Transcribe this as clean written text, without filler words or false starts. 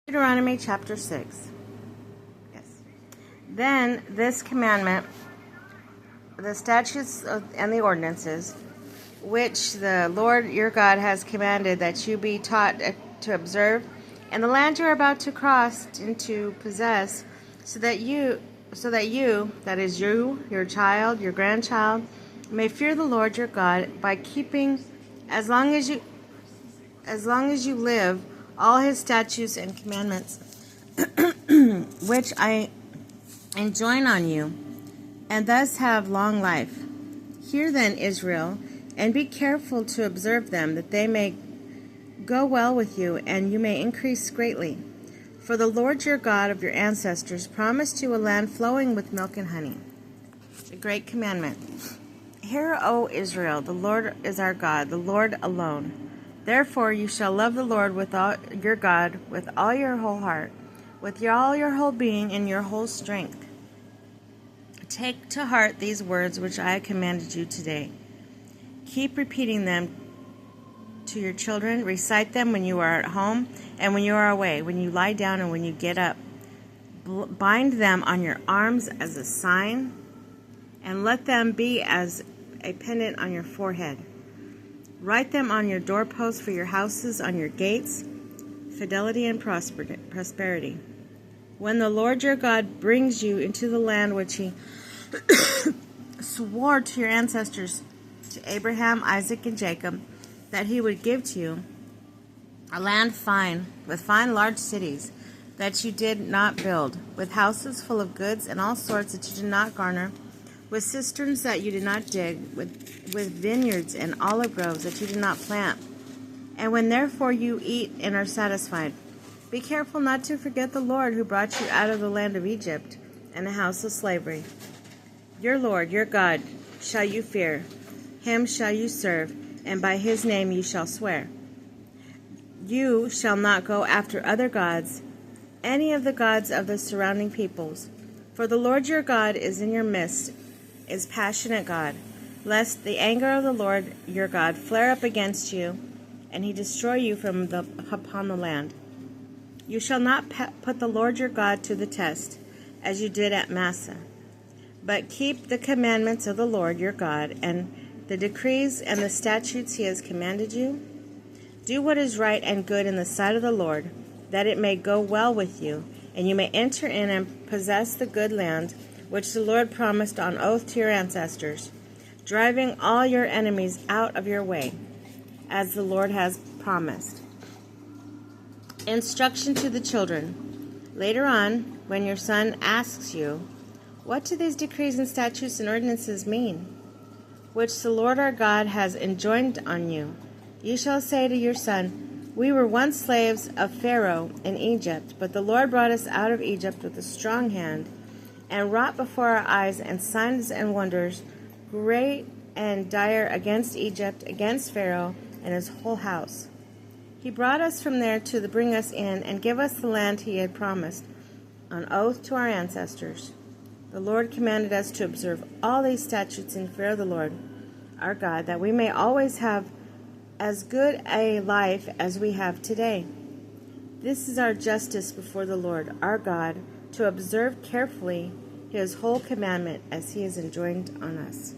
Deuteronomy chapter 6. Yes. Then this commandment, the statutes and the ordinances, which the Lord your God has commanded that you be taught to observe, and the land you are about to cross into possess, so that you, that is you, your child, your grandchild, may fear the Lord your God by keeping, as long as you live, all his statutes and commandments, which I enjoin on you, and thus have long life. Hear then, Israel, and be careful to observe them, that they may go well with you, and you may increase greatly. For the Lord your God of your ancestors promised you a land flowing with milk and honey. A great commandment. Hear, O Israel, the Lord is our God, the Lord alone. Therefore you shall love the Lord with all your God, with all your whole heart, with all your whole being, and your whole strength. Take to heart these words which I have commanded you today. Keep repeating them to your children. Recite them when you are at home and when you are away, when you lie down and when you get up. Bind them on your arms as a sign, and let them be as a pendant on your forehead. Write them on your doorposts for your houses, on your gates, fidelity and prosperity. When the Lord your God brings you into the land which he swore to your ancestors, to Abraham, Isaac, and Jacob, that he would give to you, a land with fine large cities that you did not build, with houses full of goods and all sorts that you did not garner, with cisterns that you did not dig, with vineyards and olive groves that you did not plant. And when therefore you eat and are satisfied, be careful not to forget the Lord who brought you out of the land of Egypt and the house of slavery. Your Lord, your God, shall you fear, him shall you serve, and by his name you shall swear. You shall not go after other gods, any of the gods of the surrounding peoples, for the Lord your God is in your midst, is passionate God, lest the anger of the Lord your God flare up against you, and he destroy you upon the land. You shall not put the Lord your God to the test, as you did at Massah, but keep the commandments of the Lord your God, and the decrees and the statutes he has commanded you. Do what is right and good in the sight of the Lord, that it may go well with you, and you may enter in and possess the good land which the Lord promised on oath to your ancestors, driving all your enemies out of your way, as the Lord has promised. Instruction to the children. Later on, when your son asks you, what do these decrees and statutes and ordinances mean, which the Lord our God has enjoined on you, you shall say to your son, we were once slaves of Pharaoh in Egypt, but the Lord brought us out of Egypt with a strong hand, and wrought before our eyes and signs and wonders, great and dire, against Egypt, against Pharaoh and his whole house. He brought us from there to bring us in and give us the land he had promised on oath to our ancestors. The Lord commanded us to observe all these statutes in fear of the Lord our God, that we may always have as good a life as we have today. This is our justice before the Lord our God, to observe carefully his whole commandment as he has enjoined on us.